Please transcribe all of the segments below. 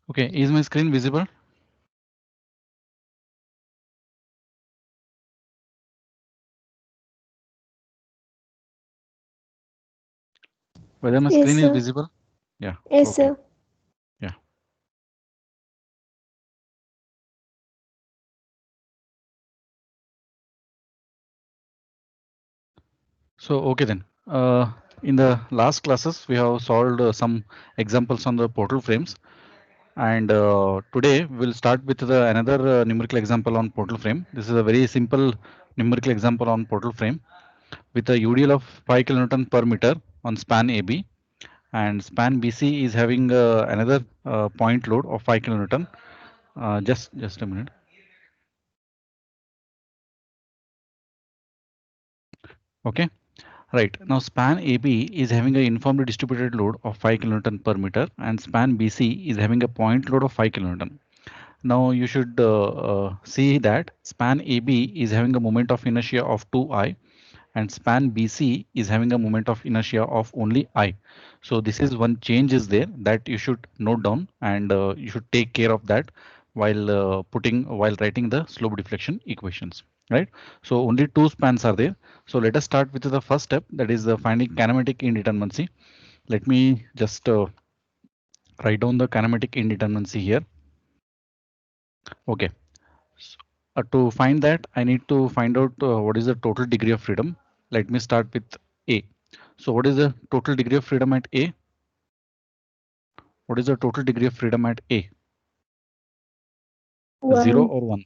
Okay, is my screen visible? Whether my Yes, screen is sir. visible? Yeah, Yes, okay. sir. Yeah. So, okay then. In the last classes, we have solved some examples on the portal frames. And today we'll start with the another numerical example on portal frame. This is a very simple numerical example on portal frame with a UDL of 5 kilonewton per meter on span AB, and span BC is having another point load of 5 kilonewton. Just a minute. Okay. Right. Now span AB is having a uniformly distributed load of 5 kilonewton per meter, and span BC is having a point load of 5 kilonewton. Now you should see that span AB is having a moment of inertia of 2I, and span BC is having a moment of inertia of only I. So this is one change is there that you should note down, and you should take care of that while while writing the slope deflection equations, right? So only two spans are there. So let us start with the first step, that is the finding kinematic indeterminacy. Let me just write down the kinematic indeterminacy here. Okay. So, to find that, I need to find out what is the total degree of freedom. Let me start with A. So what is the total degree of freedom at A? What is the total degree of freedom at A? 0 One. or 1?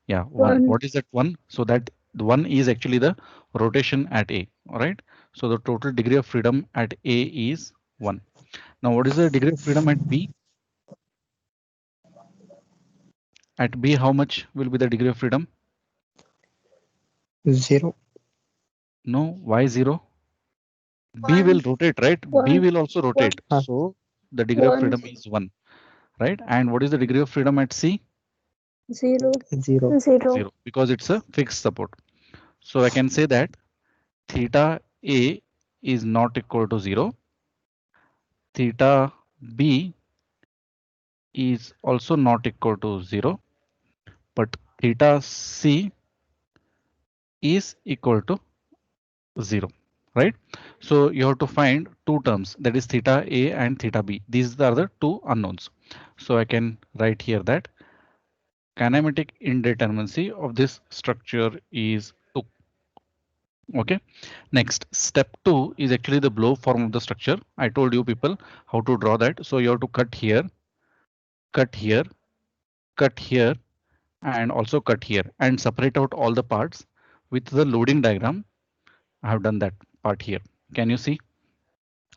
Yeah, 1. One. What is that 1? So that the 1 is actually the rotation at A. All right. So the total degree of freedom at A is 1. Now what is the degree of freedom at B? At B, how much will be the degree of freedom? 0. No, why 0? B will One. rotate, right? B One. will also One. rotate. So the degree of One. freedom is 1, right? And what is the degree of freedom at C? Zero. 0. Zero. 0, because it's a fixed support. So I can say that theta A is not equal to 0. Theta B is also not equal to 0, but theta C is equal to 0, right? So you have to find two terms, that is theta A and theta B. These are the two unknowns. So I can write here that kinematic indeterminacy of this structure is 2. Okay. Next, step 2 is actually the blow form of the structure. I told you people how to draw that. So you have to cut here, cut here, cut here, and also cut here, and separate out all the parts with the loading diagram. I have done that part here. Can you see?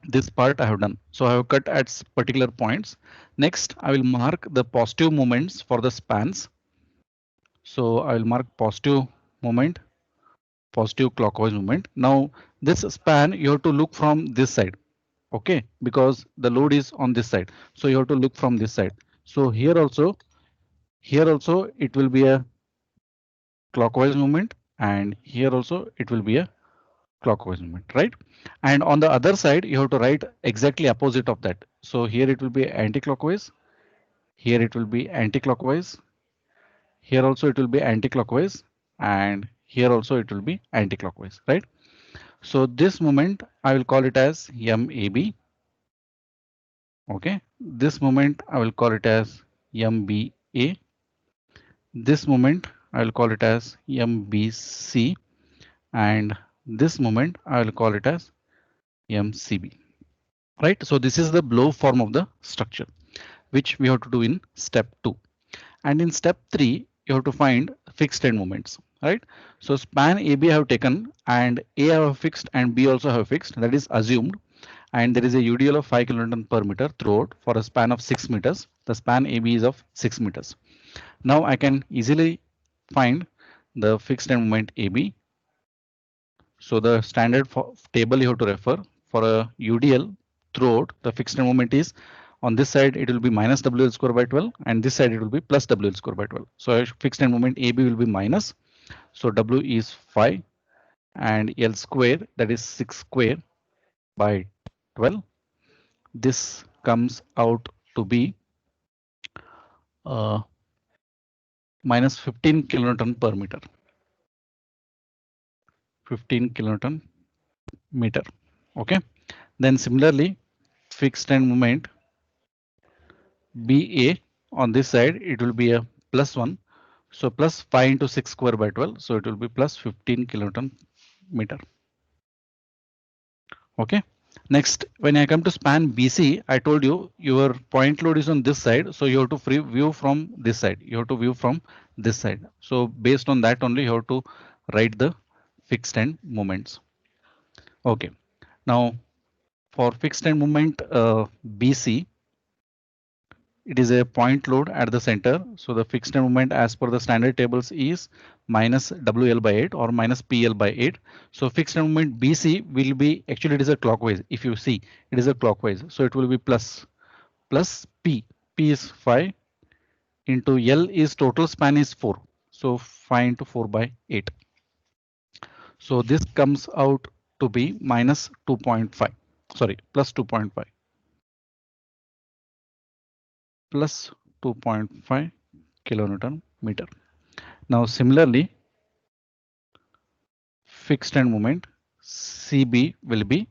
This part I have done. So I have cut at particular points. Next, I will mark the positive moments for the spans. So I will mark positive moment, positive clockwise movement. Now this span you have to look from this side, okay, because the load is on this side, so you have to look from this side. So here also it will be a clockwise movement, and here also it will be a clockwise movement, right? And on the other side you have to write exactly opposite of that. So here it will be anti-clockwise, here it will be anti-clockwise, here also it will be anti-clockwise, and here also it will be anti-clockwise, right? So this moment I will call it as MAB. Okay, this moment I will call it as MBA. This moment I will call it as MBC, and this moment I will call it as MCB. Right, so this is the blow form of the structure, which we have to do in step 2. And in step 3, you have to find fixed end moments. Right, so span AB I have taken, and A I have fixed and B also have fixed, that is assumed, and there is a UDL of 5 kN per meter throughout for a span of 6 meters. The span AB is of 6 meters. Now I can easily find the fixed end moment AB. So the standard table you have to refer for a UDL throughout, the fixed end moment is on this side it will be minus WL square by 12, and this side it will be plus WL square by 12. So fixed end moment AB will be minus. So W is 5, and L square, that is 6 square by 12. This comes out to be minus 15 kilonewton per meter. 15 kilonewton meter. Okay. Then similarly, fixed end moment BA on this side, it will be a plus 1. So plus 5 into 6 square by 12. So it will be plus 15 kilonewton meter. Okay. Next, when I come to span BC, I told you your point load is on this side. So you have to view from this side. You have to view from this side. So based on that only, you have to write the fixed end moments. Okay. Now for fixed end moment BC, it is a point load at the center. So the fixed moment as per the standard tables is minus WL by 8 or minus PL by 8. So fixed moment BC will be, actually it is a clockwise. If you see, it is a clockwise. So it will be plus P. P is 5 into L is total span is 4. So 5 into 4 by 8. So this comes out to be minus 2.5. Sorry, plus 2.5. Plus 2.5 kilonewton meter. Now similarly, fixed end moment CB will be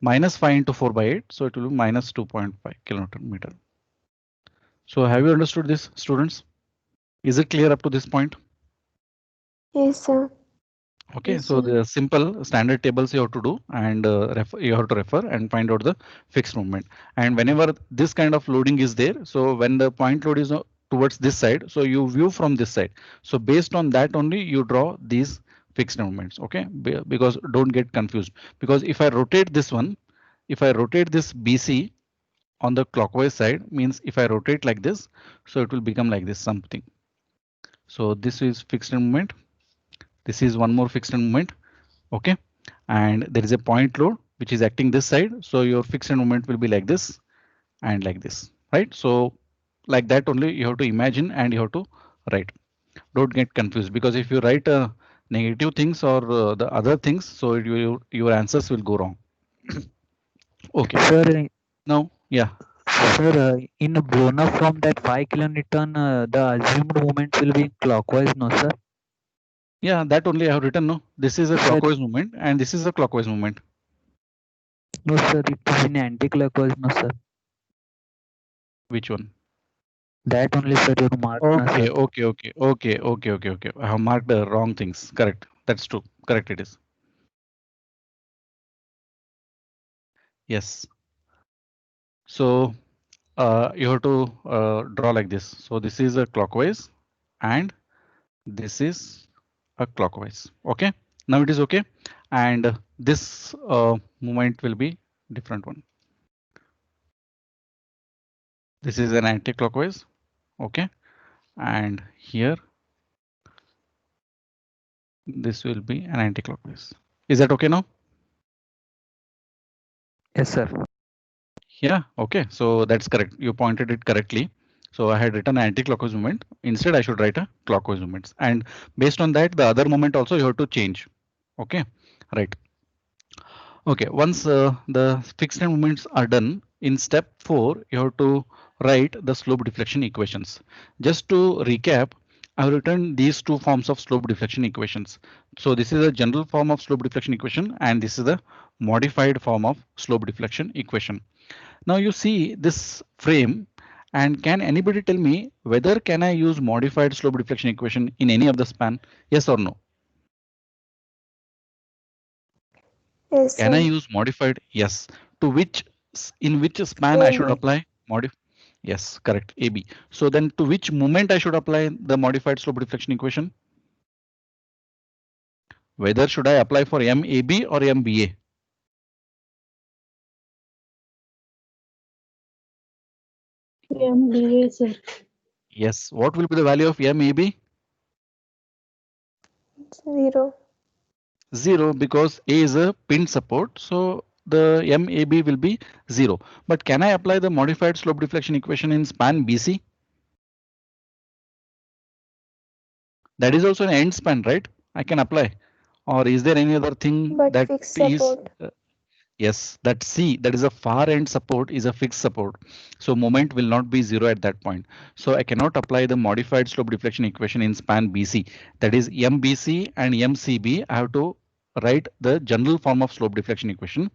minus 5 into 4 by 8. So it will be minus 2.5 kilonewton meter. So have you understood this, students? Is it clear up to this point? Yes, sir. Okay, Yes, so sir. the simple standard tables you have to do, and you have to refer and find out the fixed moment. And whenever this kind of loading is there, so when the point load is towards this side, so you view from this side. So based on that only you draw these fixed moments. Okay, because don't get confused. Because if I rotate this one, if I rotate this BC on the clockwise side, means if I rotate like this, so it will become like this something. So this is fixed moment. This is one more fixed moment. Okay, and there is a point load which is acting this side, so your fixed moment will be like this and like this, right? So like that only you have to imagine and you have to write. Don't get confused, because if you write negative things or the other things, so your answers will go wrong. Okay, Sir, now yeah, sir, in a blown up from that 5 kilonewton, the assumed movement will be clockwise, no, sir? yeah, that only I have written. No, this is a Sir, clockwise movement and this is a clockwise movement. no, sir, it is in anti-clockwise, no, sir. Which one? That only, sir, you mark, no, Okay, sir. okay. I have marked the wrong things. Correct. That's true. Correct. It is. Yes. So you have to draw like this. So this is a clockwise and this is a clockwise. Okay. Now it is okay. And this movement will be different one. This is an anti-clockwise. Okay. And here this will be an anti-clockwise. Is that okay now? Yes, sir. Yeah, okay. So that's correct. You pointed it correctly. So I had written anti-clockwise movement. Instead, I should write a clockwise movements. And based on that, the other moment also you have to change. Okay, right. Okay, once the fixed end movements are done, in step 4, you have to write the slope deflection equations. Just to recap, I have written these two forms of slope deflection equations. So this is a general form of slope deflection equation, and this is a modified form of slope deflection equation. Now you see this frame, and can anybody tell me whether can I use modified slope deflection equation in any of the span? Yes or no? Yes, Can I sir. use modified? Yes. To which in which span I should AB. apply modif? Yes, correct. AB. So then to which moment I should apply the modified slope deflection equation? Whether should I apply for MAB or MBA? MBA, sir. Yes. What will be the value of MAB? 0. 0, because A is a pinned support. So the MAB will be 0. But can I apply the modified slope deflection equation in span BC? That is also an end span, right? I can apply. Or is there any other thing But that fixed is? support. Yes, that C, that is a far end support, is a fixed support. So moment will not be zero at that point. So I cannot apply the modified slope deflection equation in span BC. That is MBC and MCB. I have to write the general form of slope deflection equation.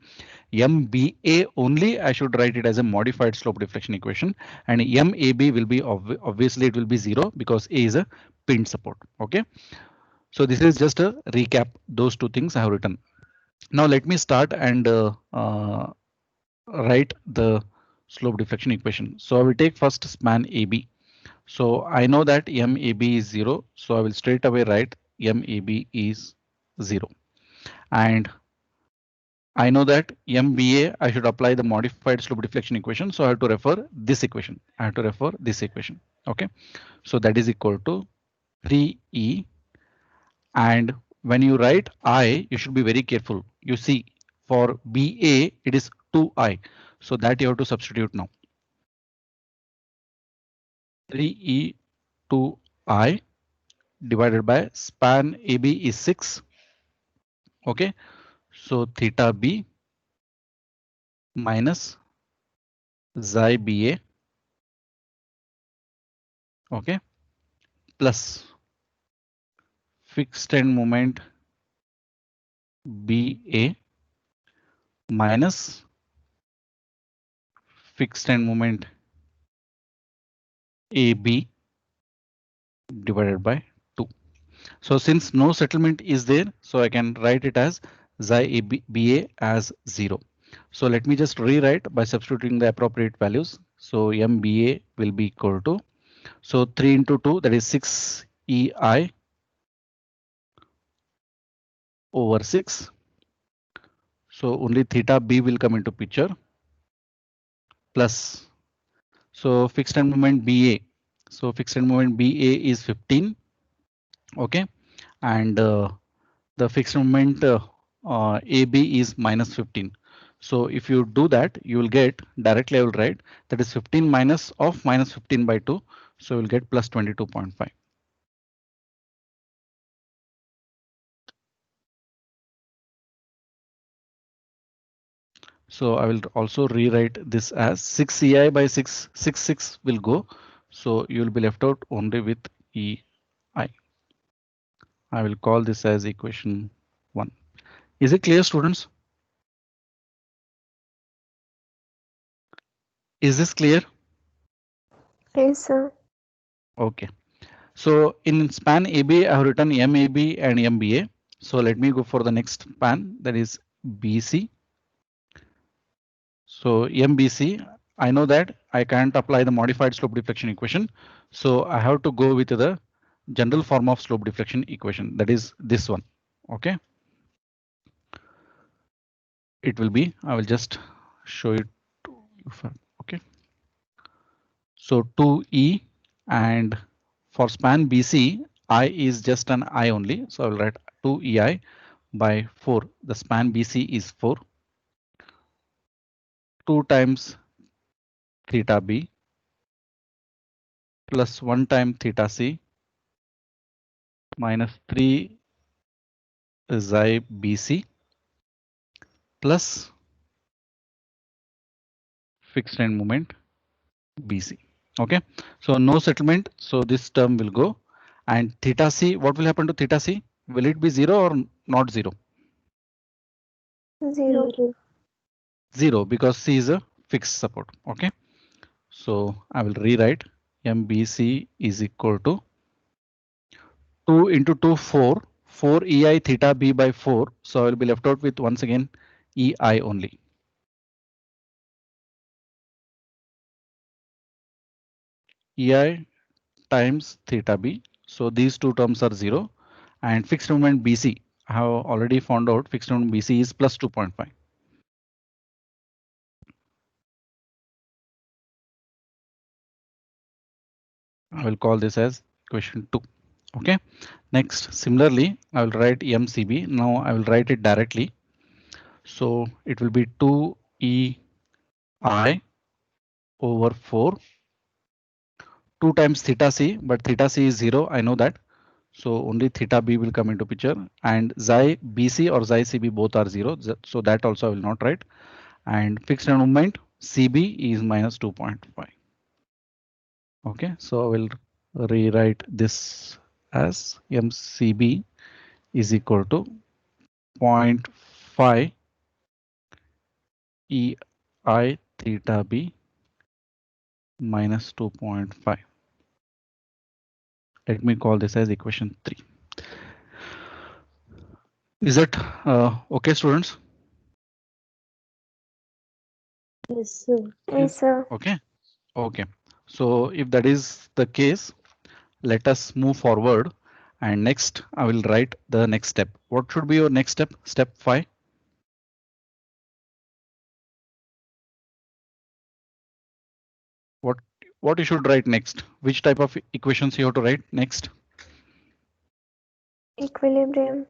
MBA only I should write it as a modified slope deflection equation, and MAB will be obviously it will be zero because A is a pinned support. Okay. So this is just a recap. Those two things I have written. Now let me start and write the slope deflection equation. So I will take first span AB. So I know that MAB is 0. So I will straight away write MAB is 0. And I know that MBA, I should apply the modified slope deflection equation. So I have to refer this equation. I have to refer this equation. OK, so that is equal to 3E. And when you write I, you should be very careful. You see, for BA, it is 2I. So that you have to substitute now. 3E 2I divided by span AB is 6. OK, so theta B minus xi BA. OK, plus fixed end moment BA minus fixed end moment AB divided by 2. So since no settlement is there, so I can write it as xi BA as 0. So let me just rewrite by substituting the appropriate values. So MBA will be equal to, so 3 into 2, that is 6 EI over 6. So only theta B will come into picture, plus, so fixed end moment BA. So fixed end moment BA is 15. OK, and the fixed moment AB is minus 15. So if you do that, you will get directly I will write that is 15 minus of minus 15 by 2. So you will get plus 22.5. So I will also rewrite this as 6 EI by 6, 6 will go. So you will be left out only with EI. I will call this as equation 1. Is it clear, students? Is this clear? Yes, sir. Okay. So in span AB, I have written MAB and MBA. So let me go for the next span, that is BC. So MBC, I know that I can't apply the modified slope deflection equation. So I have to go with the general form of slope deflection equation, that is this one. Okay. It will be, I will just show it to you. Okay. So 2E, and for span BC, I is just an I only. So I will write 2EI by 4. The span BC is 4. 2 times theta B plus 1 time theta C minus 3 xi BC plus fixed end moment BC. Okay, so no settlement. So this term will go, and theta C, what will happen to theta C? Will it be 0 or not 0? 0. 0, because C is a fixed support. Okay, so I will rewrite MBC is equal to 2 into 2, 4. 4 EI theta B by 4. So I will be left out with once again EI only. EI times theta B. So these two terms are 0, and fixed moment BC, I have already found out fixed moment BC is plus 2.5. I will call this as equation 2. Okay. Next, similarly, I will write MCB. Now I will write it directly. So it will be 2EI over 4. 2 times theta C, but theta C is 0. I know that. So only theta B will come into picture, and xi BC or xi CB both are 0. So that also I will not write. And fixed moment CB is minus 2.5. Okay, so I will rewrite this as MCB is equal to 0.5 EI theta B minus 2.5. Let me call this as equation 3. Is it okay, students? Yes, sir. Yes, sir. Okay. Okay. So if that is the case, let us move forward. And next, I will write the next step. What should be your next step? Step 5. What you should write next? Which type of equations you have to write next? Equilibrium.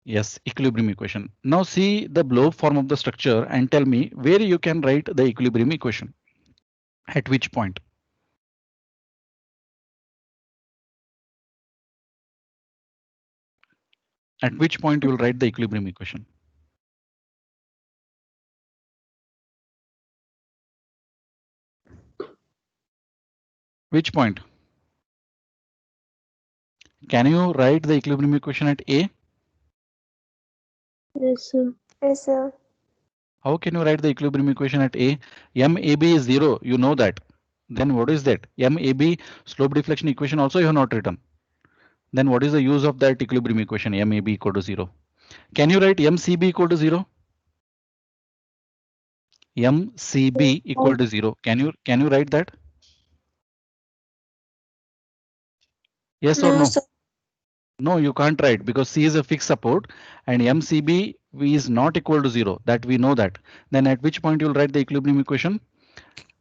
Yes, equilibrium equation. Now see the blow form of the structure and tell me where you can write the equilibrium equation. At which point? At which point you will write the equilibrium equation? Which point? Can you write the equilibrium equation at A? Yes, sir. Yes, sir. How can you write the equilibrium equation at A? MAB is 0, you know that. Then what is that? MAB slope deflection equation also you have not written. Then what is the use of that equilibrium equation MAB equal to 0? Can you write MCB equal to 0? MCB equal to 0. Can you write that? Yes or No, no? sir. No, you can't write because C is a fixed support and MCB is not equal to 0. That we know that. Then at which point you'll write the equilibrium equation?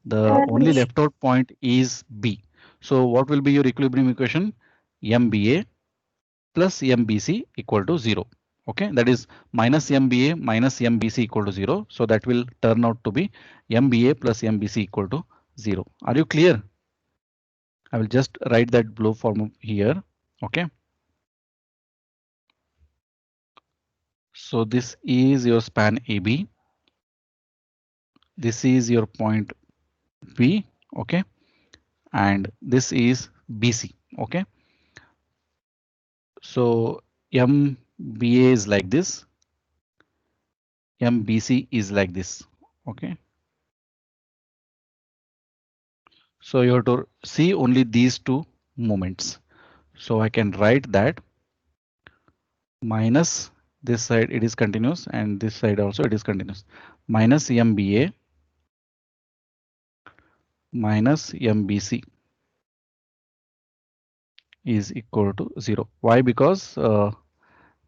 The only left out point is B. So what will be your equilibrium equation? MBA plus MBC equal to 0. Okay, that is minus MBA minus MBC equal to 0. So that will turn out to be MBA plus MBC equal to 0. Are you clear? I will just write that blow form here. Okay. So this is your span AB. This is your point B. Okay. And this is BC. Okay. So MBA is like this. MBC is like this. Okay. So you have to see only these two moments. So I can write that minus this side it is continuous and this side also it is continuous. Minus MBA minus MBC is equal to 0. Why? Because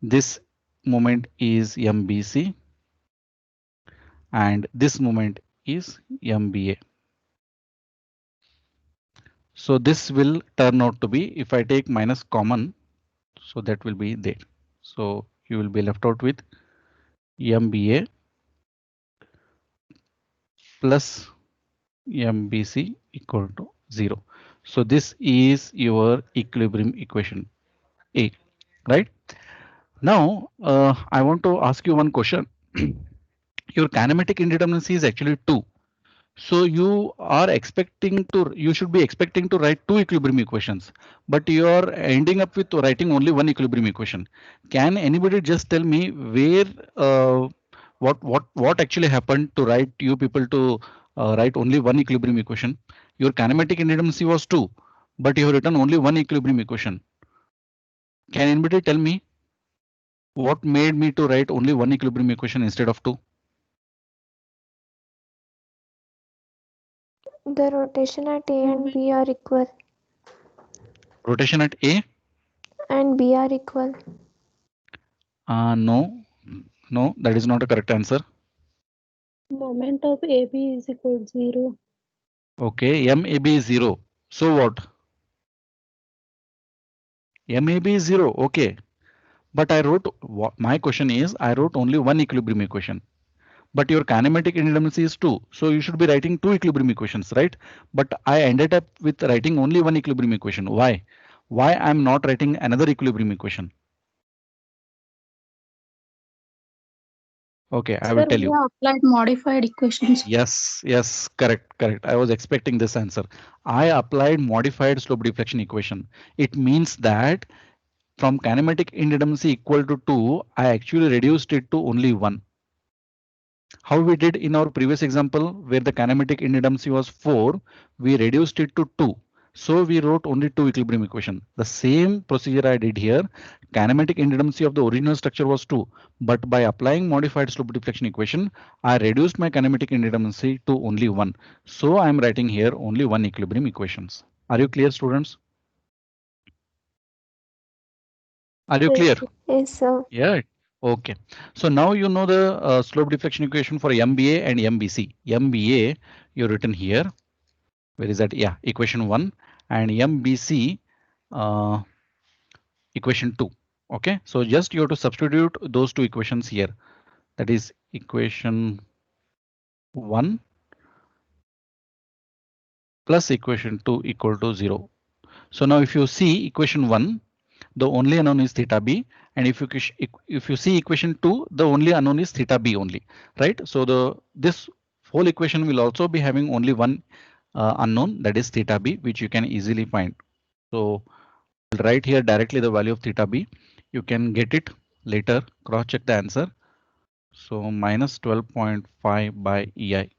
this moment is MBC and this moment is MBA. So this will turn out to be, if I take minus common, so that will be there. So you will be left out with MBA plus MBC equal to 0. So this is your equilibrium equation A, right? Now I want to ask you one question. Your kinematic indeterminacy is actually 2. So you are expecting to, you should be expecting to write 2 equilibrium equations, but you are ending up with writing only 1 equilibrium equation. Can anybody just tell me where, what actually happened to write you people to write only 1 equilibrium equation? Your kinematic indeterminacy was 2, but you have written only 1 equilibrium equation. Can anybody tell me what made me to write only 1 equilibrium equation instead of 2? The rotation at A and B are equal. Rotation at A? And B are equal. No, that is not a correct answer. Moment of AB is equal to 0. Okay, MAB is 0. So what? MAB is 0. Okay. But I wrote, my question is, I wrote only 1 equilibrium equation. But your kinematic indeterminacy is 2. So you should be writing 2 equilibrium equations, right? But I ended up with writing only 1 equilibrium equation. Why? Why I'm not writing another equilibrium equation? Okay, I will Sir, tell we you. have applied modified equations. Yes, correct. I was expecting this answer. I applied modified slope deflection equation. It means that from kinematic indeterminacy equal to 2, I actually reduced it to only 1. How we did in our previous example where the kinematic indeterminacy was 4, we reduced it to 2. So we wrote only two equilibrium equation. The same procedure I did here. Kinematic indeterminacy of the original structure was 2, but by applying modified slope deflection equation, I reduced my kinematic indeterminacy to only 1. So I am writing here only one equilibrium equations. Are you clear, students? Are you clear? Yes, sir. Yeah. Okay. So now you know the slope deflection equation for MBA and MBC. MBA you written here. Where is that? Yeah, equation 1 and MBC uh, equation 2. Okay. So just you have to substitute those two equations here. That is equation 1 plus equation 2 equal to 0. So now if you see equation 1, the only unknown is theta b, and if you see equation 2, the only unknown is theta b only, right? So the this whole equation will also be having only one unknown, that is theta b, which you can easily find. So I'll write here directly the value of theta b. You can get it later, cross check the answer. So minus 12.5 by EI.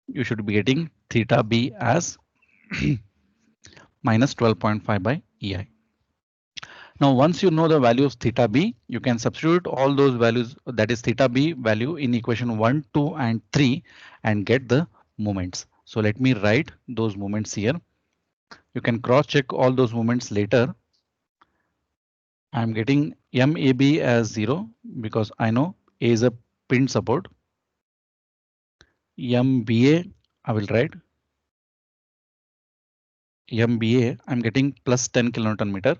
You should be getting theta b as minus 12.5 by EI. Now, once you know the value of theta b, you can substitute all those values, that is theta b value, in equation 1, 2, and 3 and get the moments. So let me write those moments here. You can cross check all those moments later. I'm getting MAB as 0 because I know A is a pinned support. MBA, I will write MBA, I'm getting plus 10 kilonewton meter.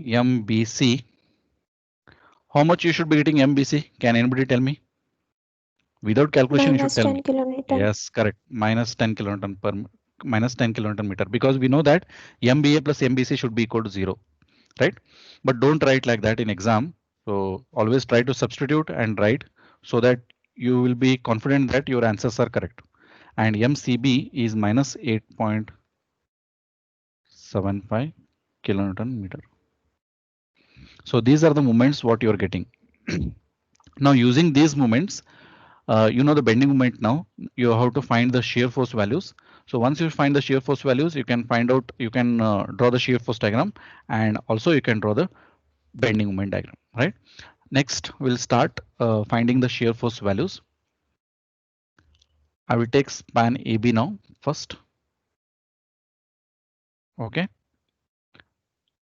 MBC, how much you should be getting MBC? Can anybody tell me? Without calculation, you should Minus tell 10 me. kilonewton. Yes, correct. Minus 10 kilonewton meter, because we know that MBA plus MBC should be equal to 0, right? But don't write like that in exam. So always try to substitute and write so that you will be confident that your answers are correct. And MCB is minus 8.75 kilonewton meter. So these are the moments what you are getting. Now using these moments, you know the bending moment now. You have to find the shear force values. So once you find the shear force values, you can find out, you can draw the shear force diagram, and also you can draw the bending moment diagram, right? Next, we'll start finding the shear force values. I will take span AB now first. Okay,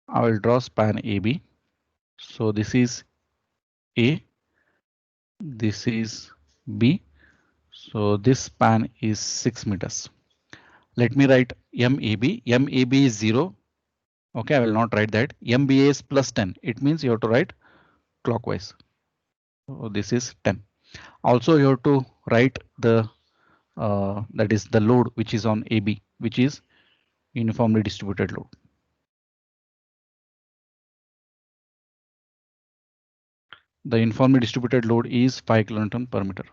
I will draw span AB. So this is A, this is B. So this span is 6 meters. Let me write MAB. MAB is 0. Okay, I will not write that. MBA is plus 10. It means you have to write clockwise. So this is 10. Also, you have to write the that is the load which is on AB, which is uniformly distributed load. The uniformly distributed load is 5 kilonewton per meter.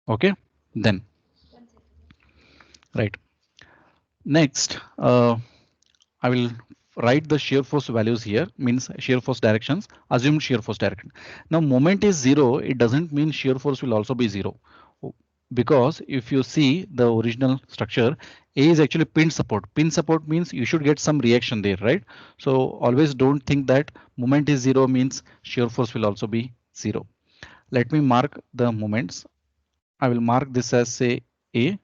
Okay, then right. Next, I will write the shear force values here, means shear force directions, assumed shear force direction. Now moment is 0, it doesn't mean shear force will also be 0. Because if you see the original structure, A is actually pinned support. Pinned support means you should get some reaction there, right? So always don't think that moment is 0 means shear force will also be 0. Let me mark the moments. I will mark this as say A,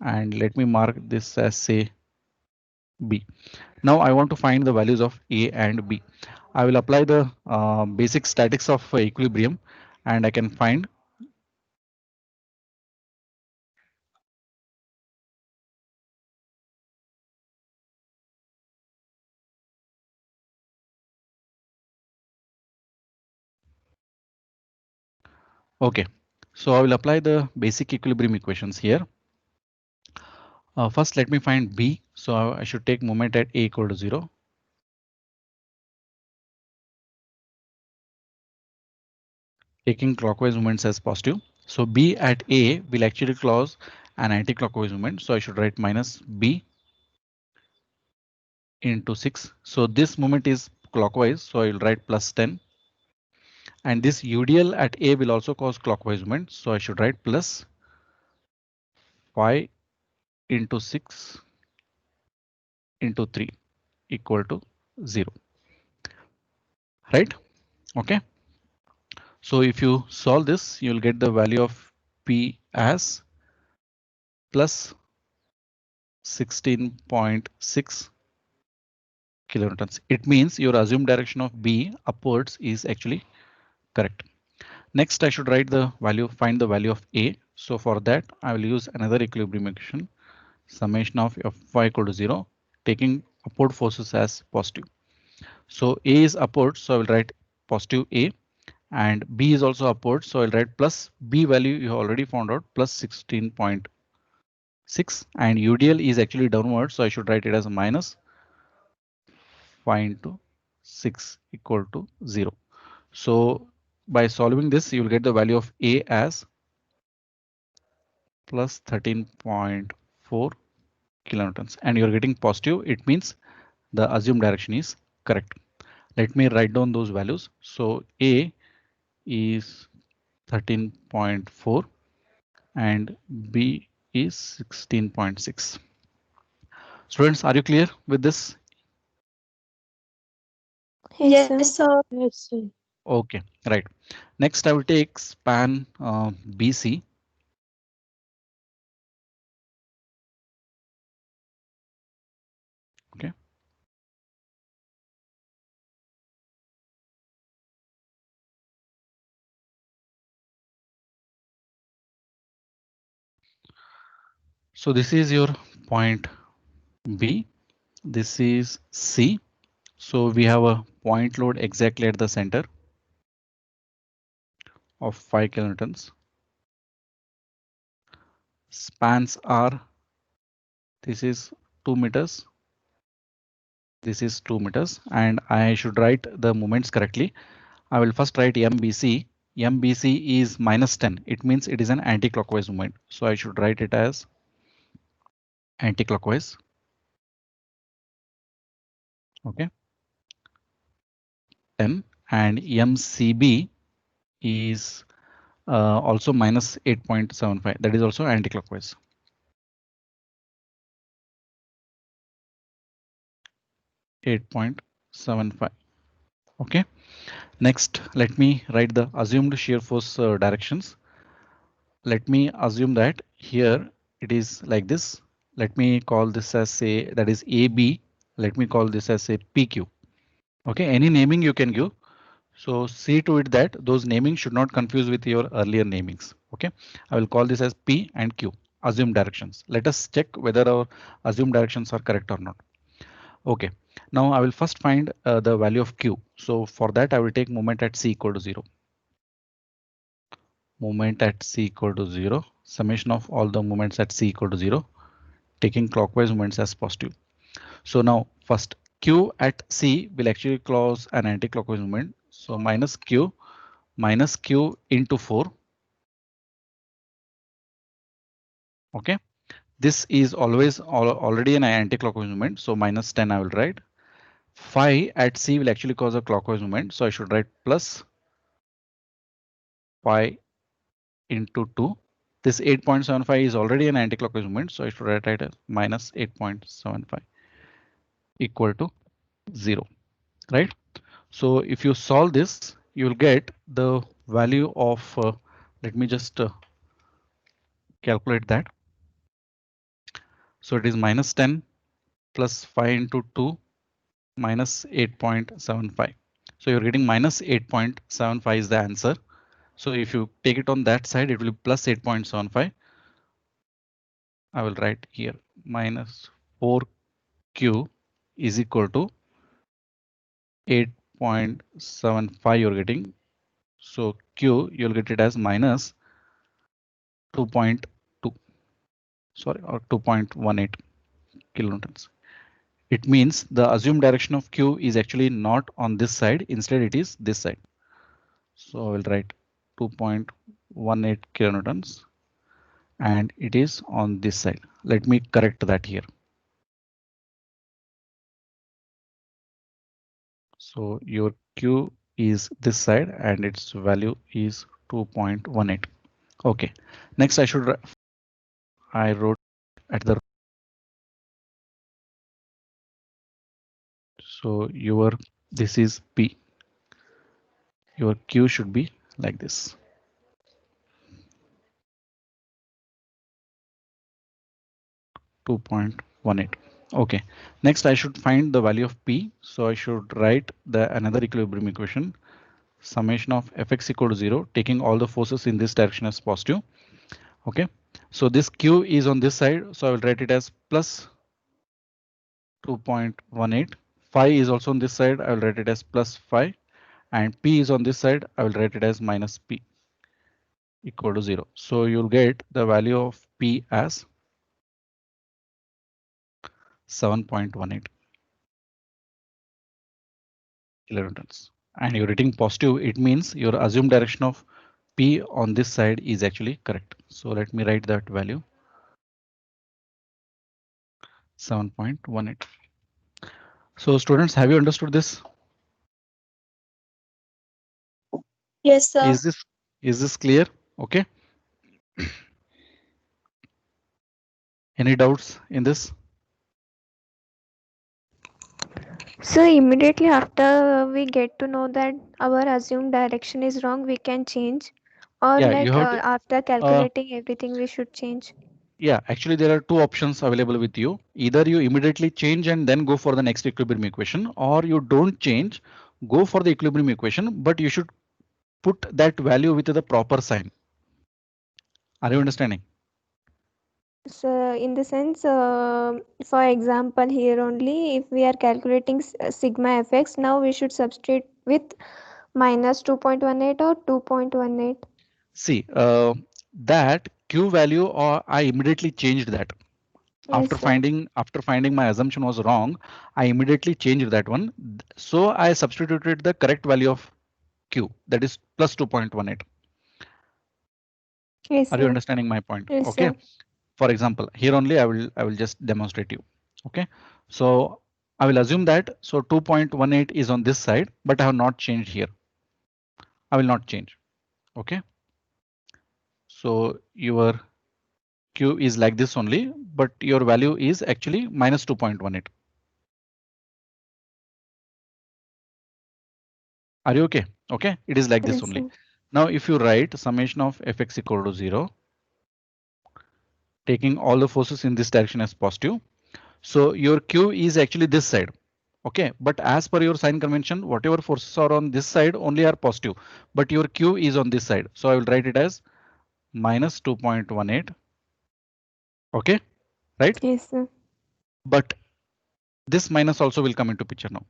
and let me mark this as say B. Now I want to find the values of A and B. I will apply the basic statics of equilibrium, and I can find Okay, so I will apply the basic equilibrium equations here. First, let me find B. So I should take moment at A equal to 0. Taking clockwise moments as positive. So B at A will actually cause an anti-clockwise moment. So I should write minus B into 6. So this moment is clockwise. So I will write plus 10. And this UDL at A will also cause clockwise movement. So I should write plus 5 into 6 into 3 equal to 0. Right? Okay. So if you solve this, you'll get the value of P as plus 16.6 kilonewtons. It means your assumed direction of B upwards is actually correct. Next, I should write the value, find the value of A. So for that, I will use another equilibrium equation, summation of Fy equal to 0, taking upward forces as positive. So A is upward, so I will write positive A, and B is also upward, so I'll write plus B value you already found out plus 16.6, and UDL is actually downward, so I should write it as a minus 5 into 6 equal to 0. So by solving this, you will get the value of A as plus 13.4 kilonewtons, and you're getting positive. It means the assumed direction is correct. Let me write down those values. So A is 13.4 and B is 16.6. Students, are you clear with this? Yes, sir. Yes, sir. Yes, sir. Okay, right. Next, I will take span BC. Okay. So this is your point B. This is C. So we have a point load exactly at the center of 5 kilonewtons. Spans are, this is 2 meters. This is 2 meters, and I should write the moments correctly. I will first write MBC. MBC is minus 10. It means it is an anti-clockwise movement. So I should write it as anti-clockwise. Okay. 10, and MCB is also minus 8.75. That is also anti-clockwise. 8.75. Okay. Next, let me write the assumed shear force directions. Let me assume that here it is like this. Let me call this as say that is AB. Let me call this as a PQ. Okay, any naming you can give. So see to it that those namings should not confuse with your earlier namings. Okay, I will call this as P and Q, assumed directions. Let us check whether our assumed directions are correct or not. Okay, now I will first find the value of Q. So for that I will take moment at C equal to 0. Moment at C equal to 0. Summation of all the moments at C equal to 0. Taking clockwise moments as positive. So now first Q at C will actually cause an anti-clockwise movement. So minus Q into 4. Okay, this is always already an anti-clockwise movement. So minus 10 I will write. Phi at C will actually cause a clockwise movement. So I should write plus pi into 2. This 8.75 is already an anti-clockwise movement. So I should write it as minus 8.75 equal to 0. Right. So if you solve this, you will get the value of, let me just calculate that. So it is minus 10 plus 5 into 2 minus 8.75. So you're getting minus 8.75 is the answer. So if you take it on that side, it will be plus 8.75. I will write here minus 4Q is equal to 8.75 you're getting. So Q, you'll get it as minus 2.2, sorry, or 2.18 kilonewtons. It means the assumed direction of Q is actually not on this side, instead it is this side. So I will write 2.18 kilonewtons and it is on this side. Let me correct that here. So your Q is this side and its value is 2.18. Okay, next I wrote at the, so this is P. Your Q should be like this. .18. Okay, next I should find the value of P. So I should write another equilibrium equation. Summation of Fx equal to 0, taking all the forces in this direction as positive. Okay, so this Q is on this side, so I will write it as plus 2.18. Phi is also on this side, I will write it as plus 5, and P is on this side, I will write it as minus P equal to 0. So you'll get the value of P as 7.18 kilonewtons. And you're writing positive, it means your assumed direction of P on this side is actually correct. So let me write that value 7.18. So students, have you understood this? Yes, sir. Is this clear? Okay. Any doubts in this? So immediately after we get to know that our assumed direction is wrong, we can change, or Yeah, you like have to. after calculating everything, we should change. Yeah, actually there are two options available with you. Either you immediately change and then go for the next equilibrium equation, or you don't change, go for the equilibrium equation, but you should put that value with the proper sign. Are you understanding? So in the sense, for example, here only if we are calculating sigma fx, now we should substitute with minus 2.18 or 2.18. See, that Q value, or I immediately changed that. Yes, After sir. finding my assumption was wrong, I immediately changed that one. So I substituted the correct value of Q, that is plus 2.18. Yes, Are you sir. understanding my point? Yes, Okay. sir. For example, here only I will just demonstrate you. Okay. So I will assume that, so 2.18 is on this side, but I have not changed here. I will not change. Okay. So your Q is like this only, but your value is actually minus 2.18. Are you okay? Okay, it is like this Yes, only. sir. Now, if you write summation of Fx equal to 0, taking all the forces in this direction as positive, so your Q is actually this side. Okay, but as per your sign convention, whatever forces are on this side only are positive, but your Q is on this side. So I will write it as minus 2.18. Okay, right? Yes, sir. But this minus also will come into picture now.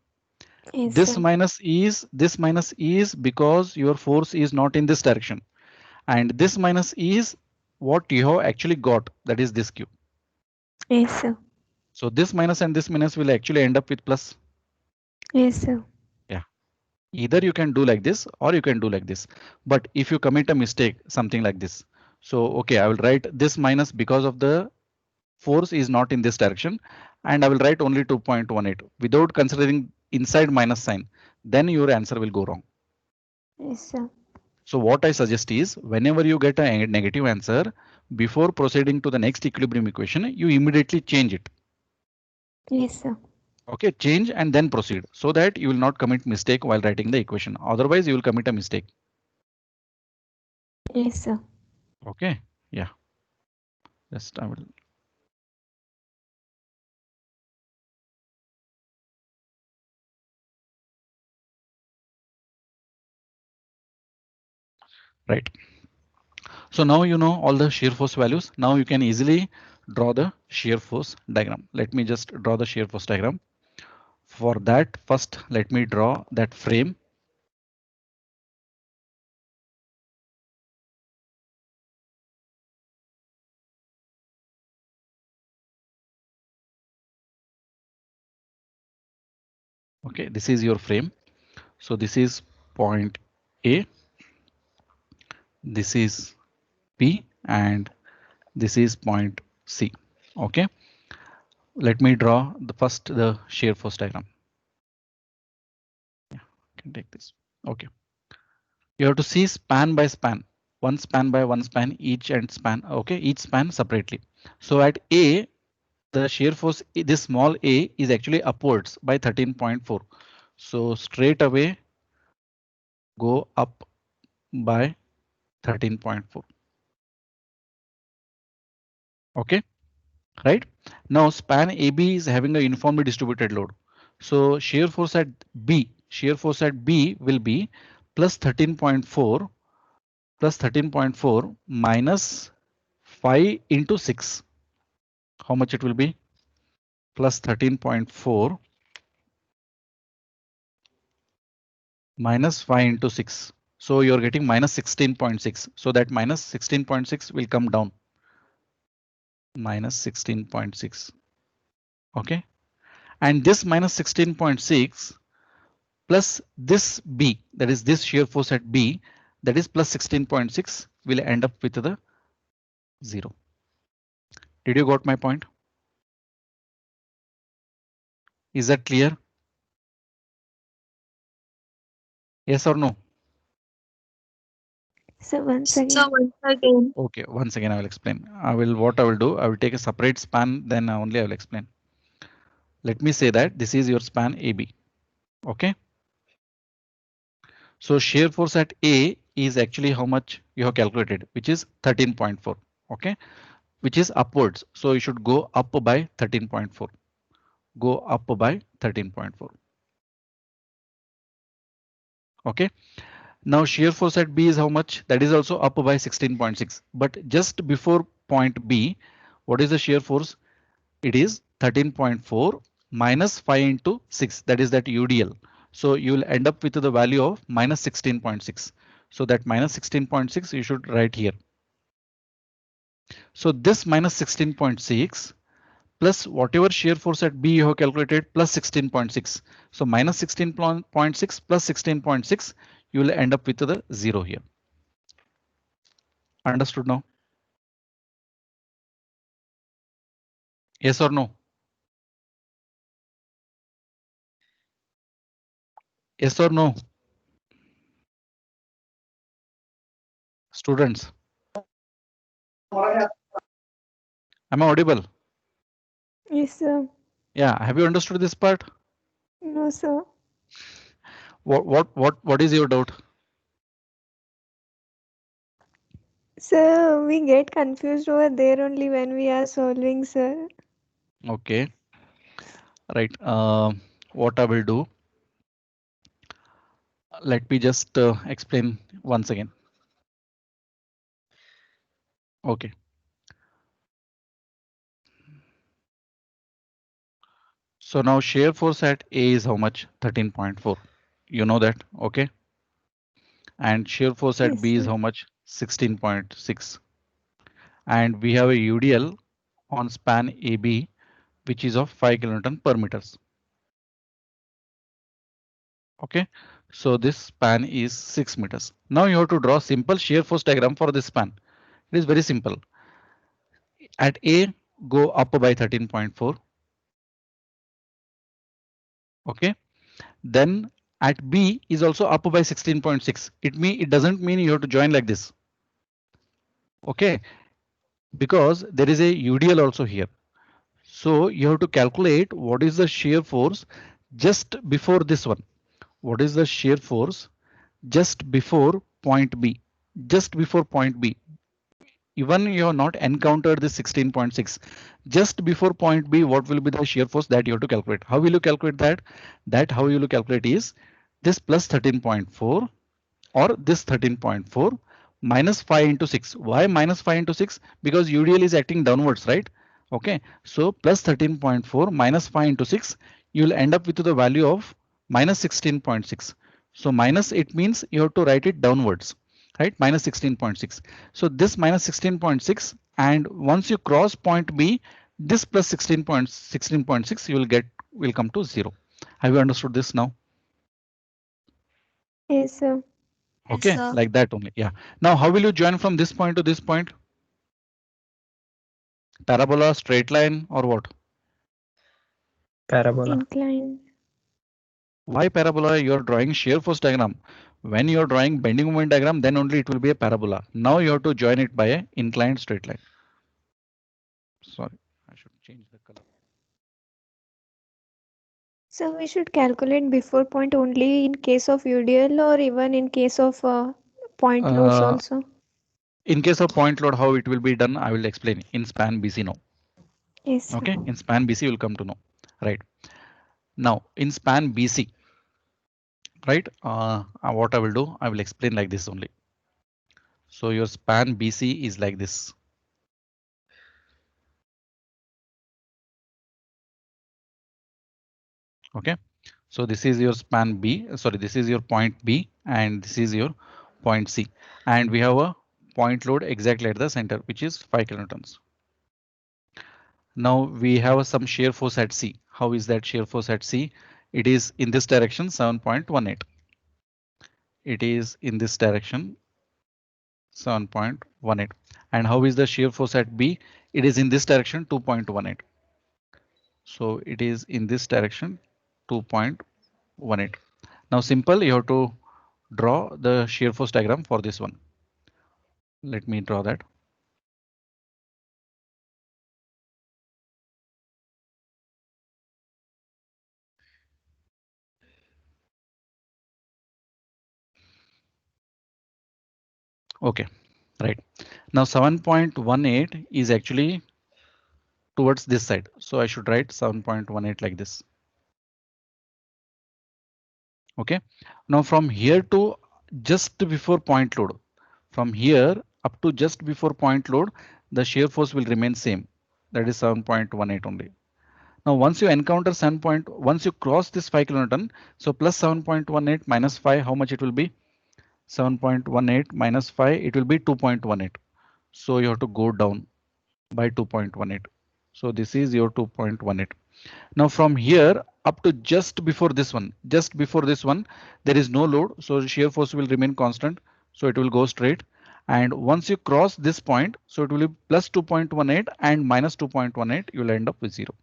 Yes, This sir. minus is because your force is not in this direction, and this minus is what you have actually got, that is this Q. Yes, sir. So this minus and this minus will actually end up with plus. Yes, sir. Yeah, either you can do like this or you can do like this. But if you commit a mistake, something like this, so okay, I will write this minus because of the force is not in this direction, and I will write only 2.18 without considering inside minus sign, then your answer will go wrong. Yes, sir. So what I suggest is, whenever you get a negative answer, before proceeding to the next equilibrium equation, you immediately change it. Yes, sir. Okay, change and then proceed, so that you will not commit mistake while writing the equation. Otherwise, you will commit a mistake. Yes, sir. Okay, yeah. Just I will. Right. So now you know all the shear force values. Now you can easily draw the shear force diagram. Let me just draw the shear force diagram. For that, first let me draw that frame. Okay, this is your frame. So this is point A, this is B, and this is point C. Okay, let me draw the shear force diagram. Yeah, I can take this. Okay, you have to see span by span, one span by one span, each end span. Okay, each span separately. So at A, the shear force, this small a is actually upwards by 13.4. So straight away go up by 13.4. Okay, right? Now span AB is having a uniformly distributed load. So shear force at B will be plus 13.4 minus 5 into 6. How much it will be? Plus 13.4 minus 5 into 6. So you're getting minus 16.6. So that minus 16.6 will come down. Minus 16.6. Okay. And this minus 16.6 plus this B, that is this shear force at B, that is plus 16.6 will end up with the 0. Did you got my point? Is that clear? Yes or no? So once again. Okay, once again I will explain. What I will do, I will take a separate span, then only I will explain. Let me say that this is your span AB. Okay. So shear force at A is actually how much you have calculated, which is 13.4. Okay, which is upwards. So you should go up by 13.4. Go up by 13.4. Okay. Now shear force at B is how much? That is also up by 16.6. But just before point B, what is the shear force? It is 13.4 minus 5 into 6. That is that UDL. So you will end up with the value of minus 16.6. So that minus 16.6 you should write here. So this minus 16.6 plus whatever shear force at B you have calculated plus 16.6. So minus 16.6 plus 16.6, you will end up with the 0 here. Understood now? Yes or no? Yes or no? Students, am I audible? Yes, sir. Yeah, have you understood this part? No, sir. What is your doubt? Sir, we get confused over there only when we are solving, sir. Okay, right. What I will do, let me just explain once again. Okay. So now shear force at A is how much? 13.4. You know that, okay? And shear force at Yes, B is sir. how much? 16.6. And we have a UDL on span AB, which is of 5 kilonewton per meters. Okay, so this span is 6 meters. Now you have to draw simple shear force diagram for this span. It is very simple. At A, go up by 13.4. Okay, then at B is also up by 16.6. It doesn't mean you have to join like this. Okay, because there is a UDL also here. So you have to calculate what is the shear force just before this one. What is the shear force just before point B? Just before point B. Even you have not encountered this 16.6. Just before point B, what will be the shear force that you have to calculate? How will you calculate that? How you will calculate is this plus 13.4 or this 13.4 minus 5 into 6. Why minus 5 into 6? Because UDL is acting downwards, right? Okay, so plus 13.4 minus 5 into 6, you will end up with the value of minus 16.6. So minus, it means you have to write it downwards, right? Minus 16.6. So this minus 16.6, and once you cross point B, this plus 16.6 you will come to 0. Have you understood this now? Yes, sir. Okay, Yes, sir. like that only. Yeah. Now, how will you join from this point to this point? Parabola, straight line, or what? Parabola. Incline. Why parabola? You are drawing shear force diagram. When you are drawing bending moment diagram, then only it will be a parabola. Now you have to join it by a inclined straight line. Sorry, I should change the color. So we should calculate before point only in case of UDL or even in case of point loads also. In case of point load, how it will be done, I will explain in span BC now. Yes, sir. Okay, in span BC will come to know. Right. Now in span BC, right, what I will do, I will explain like this only. So your span BC is like this. Okay, so this is your span B, sorry, this is your point B and this is your point C. And we have a point load exactly at the center, which is 5 kilonewtons. Now we have some shear force at C. How is that shear force at C? It is in this direction 7.18. It is in this direction 7.18. And how is the shear force at B? It is in this direction 2.18. So it is in this direction 2.18. Now simple, you have to draw the shear force diagram for this one. Let me draw that. Okay, right. Now 7.18 is actually towards this side. So I should write 7.18 like this. Okay, now from here to just before point load, from here up to just before point load, the shear force will remain same. That is 7.18 only. Now once you encounter once you cross this 5 kilonewton, so plus 7.18 minus 5, how much it will be? 7.18 minus 5, it will be 2.18. So you have to go down by 2.18. So this is your 2.18. Now from here up to just before this one, there is no load, so shear force will remain constant, so it will go straight. And once you cross this point, so it will be plus 2.18 and minus 2.18, you will end up with 0.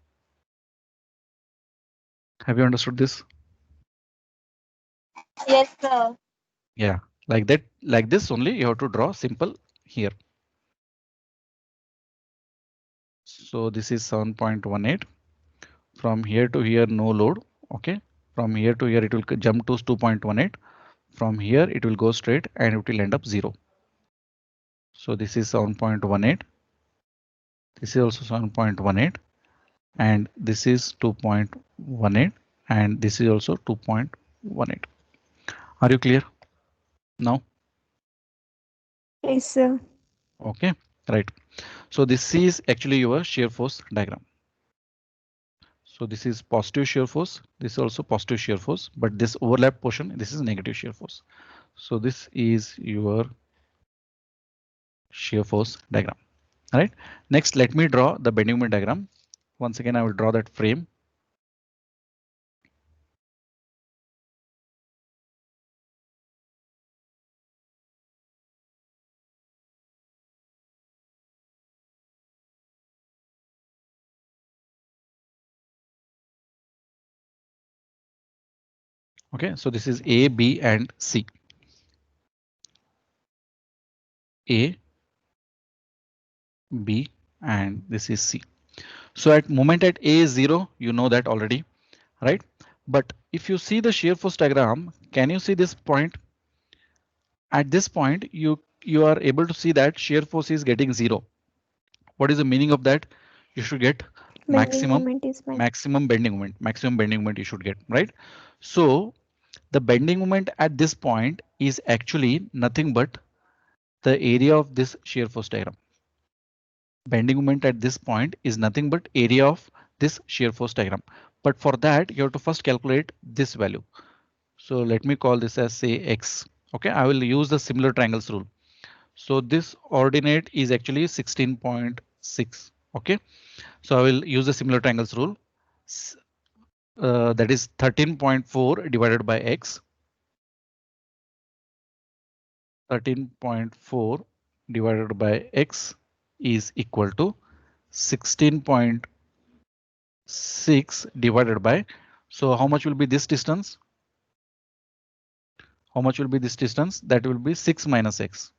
Have you understood this? Yes, sir. Yeah, like that, like this only you have to draw simple here. So this is 7.18. From here to here, no load. Okay, from here to here, it will jump to 2.18. From here, it will go straight and it will end up 0. So this is 7.18. This is also 7.18. And this is 2.18. And this is also 2.18. Are you clear now? Yes, sir. Okay, right. So this is actually your shear force diagram. So this is positive shear force. This is also positive shear force, but this overlap portion, this is negative shear force. So this is your shear force diagram. All right. Next, let me draw the bending moment diagram. Once again, I will draw that frame. Okay, so this is A, B, and C. A, B, and this is C. So at moment at A is 0, you know that already, right? But if you see the shear force diagram, can you see this point? At this point, you are able to see that shear force is getting 0. What is the meaning of that? You should get Bending moment is max. maximum bending moment you should get, right? So the bending moment at this point is actually nothing but the area of this shear force diagram. Bending moment at this point is nothing but area of this shear force diagram. But for that, you have to first calculate this value. So let me call this as say X. Okay, I will use the similar triangles rule. So this ordinate is actually 16.6. Okay, so I will use the similar triangles rule. that is 13.4 divided by x. 13.4 divided by x is equal to 16.6 divided by. So how much will be this distance? How much will be this distance? That will be 6 minus x.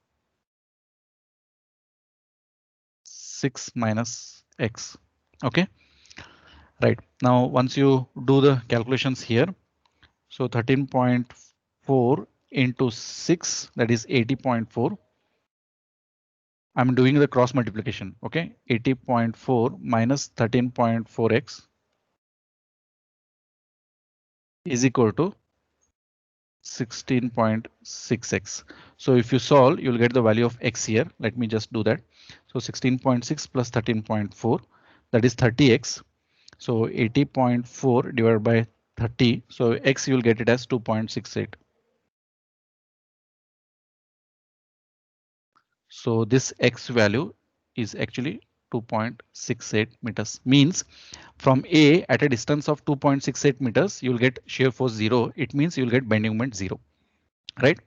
6 minus x. Okay. Right. Now, once you do the calculations here, so 13.4 into 6, that is 80.4. I'm doing the cross multiplication. Okay. 80.4 minus 13.4x is equal to 16.6x. So if you solve, you'll get the value of x here. Let me just do that. So 16.6 plus 13.4, that is 30x. So 80.4 divided by 30. So x you'll get it as 2.68. So this x value is actually 2.68 meters. Means from A at a distance of 2.68 meters, you'll get shear force 0. It means you'll get bending moment 0, right?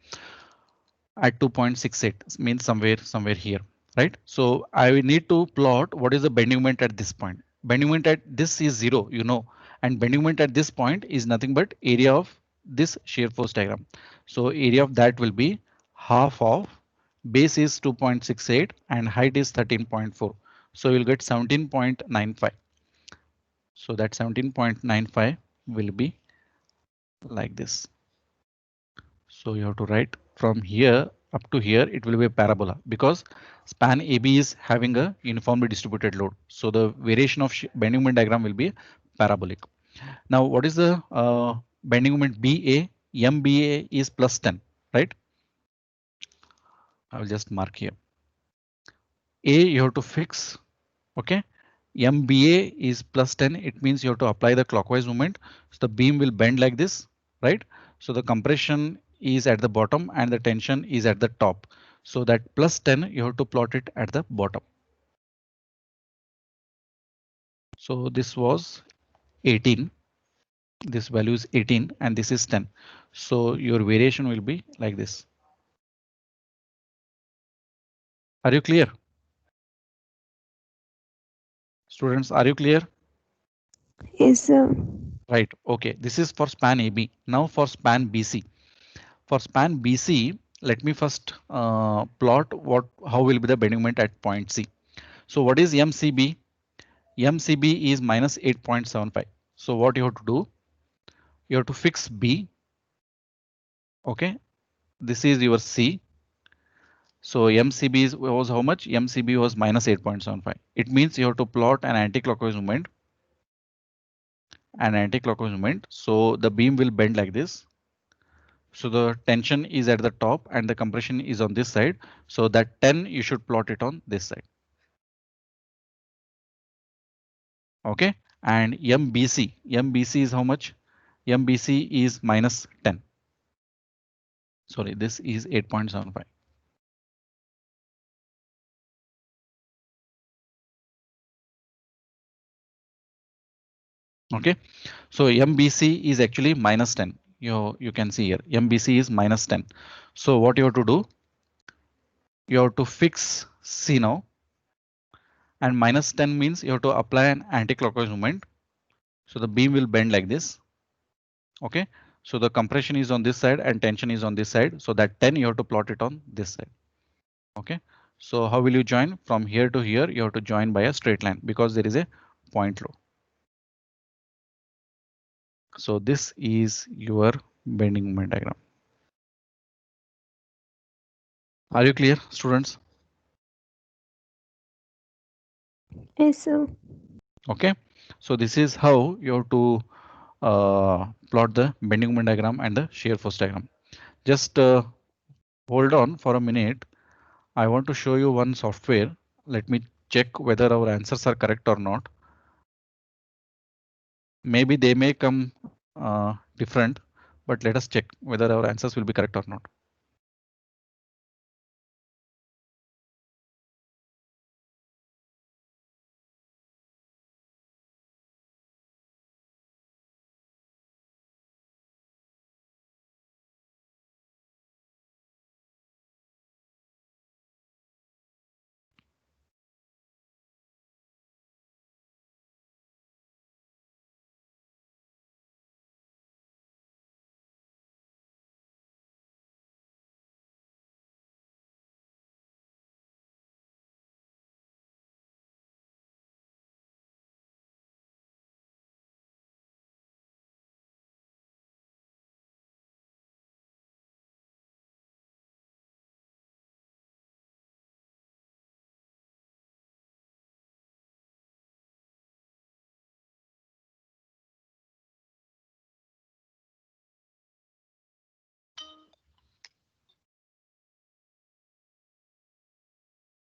At 2.68 means somewhere here, right? So I will need to plot what is the bending moment at this point. Bending moment at this is 0, you know, and bending moment at this point is nothing but area of this shear force diagram. So area of that will be half of base is 2.68 and height is 13.4. So you'll get 17.95. So that 17.95 will be like this. So you have to write from here up to here, it will be a parabola because span AB is having a uniformly distributed load. So the variation of bending moment diagram will be parabolic. Now, what is the bending moment BA? MBA is plus 10, right? I will just mark here. A you have to fix, okay? MBA is plus 10. It means you have to apply the clockwise movement. So the beam will bend like this, right? So the compression is at the bottom and the tension is at the top. So that plus 10, you have to plot it at the bottom. So this was 18. This value is 18 and this is 10. So your variation will be like this. Are you clear? Students, are you clear? Yes, sir. Right. Okay. This is for span AB. Now for span BC. For span BC, let me first plot how will be the bending moment at point C. So what is MCB? MCB is minus 8.75. So what you have to do? You have to fix B. Okay, this is your C. So MCB was how much? MCB was minus 8.75. It means you have to plot an anti-clockwise movement. An anti-clockwise movement. So the beam will bend like this. So the tension is at the top and the compression is on this side. So that 10 you should plot it on this side. Okay, and MBC is how much? MBC is minus 10. Sorry, this is 8.75. Okay, so MBC is actually minus 10. You can see here MBC is minus 10. So what you have to do? You have to fix C now, and minus 10 means you have to apply an anti-clockwise movement. So the beam will bend like this. Okay, so the compression is on this side and tension is on this side. So that 10 you have to plot it on this side. Okay, so how will you join? From here to here, you have to join by a straight line because there is a point load. So this is your bending moment diagram. Are you clear, students? Yes, sir. Okay, so this is how you have to plot the bending moment diagram and the shear force diagram. Just hold on for a minute. I want to show you one software. Let me check whether our answers are correct or not. Maybe they may come different, but let us check whether our answers will be correct or not.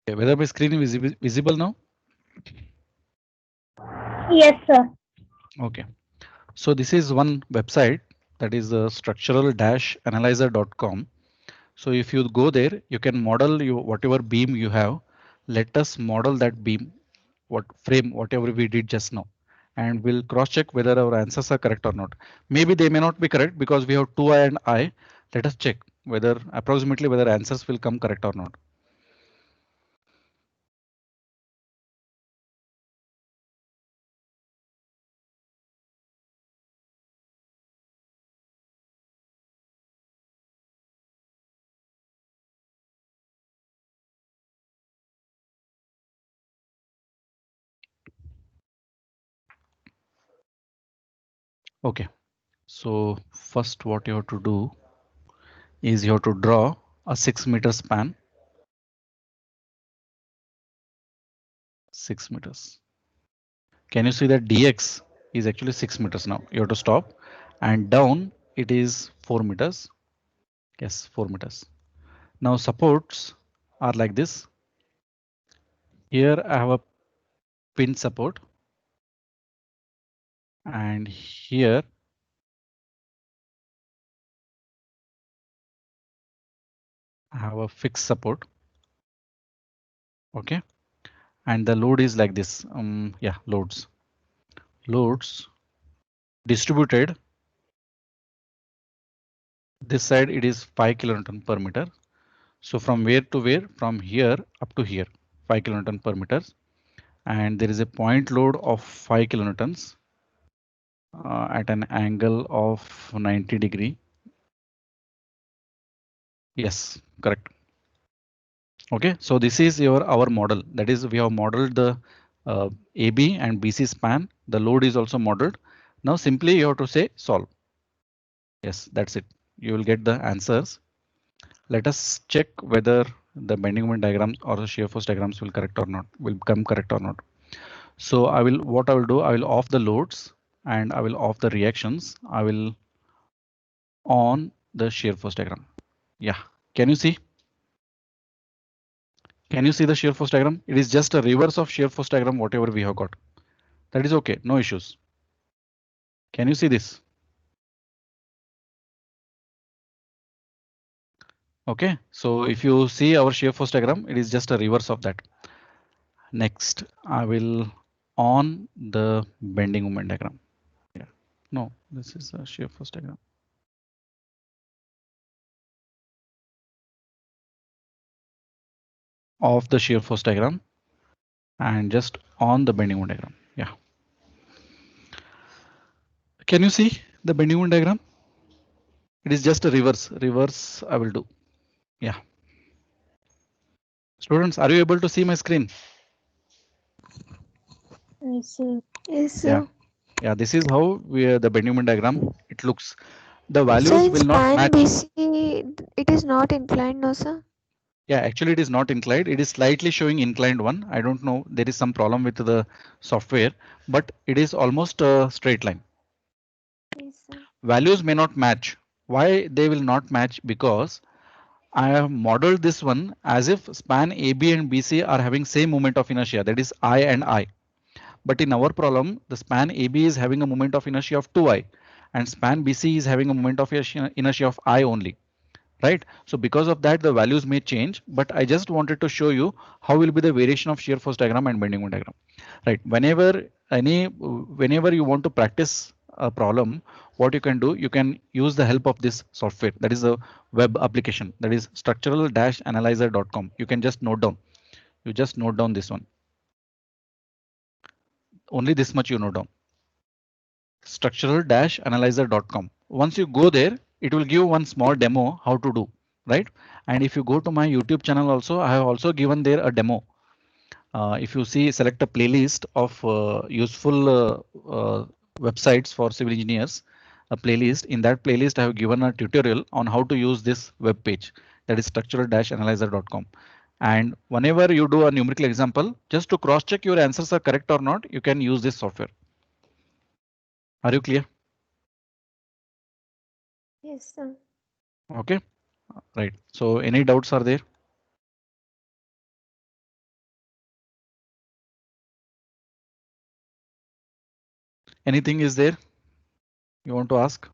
Okay, whether my screen is visible now? Yes, sir. Okay. So this is one website, that is structural-analyzer.com. So if you go there, you can model whatever beam you have. Let us model that beam, whatever we did just now, and we'll cross check whether our answers are correct or not. Maybe they may not be correct because we have 2i and I. Let us check whether approximately whether answers will come correct or not. Okay, so first what you have to do is you have to draw a 6-meter span. 6 meters. Can you see that dx is actually 6 meters now? You have to stop, and down it is 4 meters. Yes, 4 meters. Now supports are like this. Here I have a pin support, and here I have a fixed support. Okay, and the load is like this. Yeah, loads distributed. This side it is 5 kilonewton per meter. So from where to where? From here up to here, 5 kilonewton per meter. And there is a point load of 5 kilonewtons at an angle of 90 degree. Yes, correct. Okay, so this is our model. That is, we have modeled the AB and BC span. The load is also modeled. Now simply you have to say solve. Yes, that's it. You will get the answers. Let us check whether the bending moment diagrams or the shear force diagrams will come correct or not. So what I will do, I will off the loads and I will off the reactions. I will on the shear force diagram. Yeah, can you see? Can you see the shear force diagram? It is just a reverse of shear force diagram, whatever we have got. That is okay, no issues. Can you see this? Okay, so if you see our shear force diagram, it is just a reverse of that. Next, I will on the bending moment diagram. Yeah, no, this is a shear force diagram. Of the shear force diagram and just on the bending moment diagram. Yeah. Can you see the bending moment diagram? It is just a reverse I will do. Yeah. Students, are you able to see my screen? Yes, sir. Yes, Yeah. sir. Yeah, this is how the bending moment diagram it looks. The So values in will not span match. BC, it is not inclined, no, sir? Yeah, actually it is not inclined. It is slightly showing inclined one. I don't know. There is some problem with the software, but it is almost a straight line. Yes, sir. Values may not match. Why they will not match? Because I have modeled this one as if span AB and BC are having same moment of inertia, that is I and I. But in our problem, the span AB is having a moment of inertia of 2I and span BC is having a moment of inertia of I only. Right? So because of that, the values may change, but I just wanted to show you how will be the variation of shear force diagram and bending moment diagram. Right? Whenever you want to practice a problem, what you can do, you can use the help of this software. That is a web application. That is structural-analyzer.com. You can just note down. You just note down this one. Only this much you note down. Structural-analyzer.com. Once you go there, it will give one small demo how to do, right? And if you go to my YouTube channel also, I have also given there a demo. If you see, select a playlist of useful websites for civil engineers, a playlist. In that playlist, I have given a tutorial on how to use this web page, that is structural-analyzer.com. And whenever you do a numerical example, just to cross check your answers are correct or not, you can use this software. Are you clear? Yes, sir. Okay, right. So any doubts are there? Anything is there you want to ask?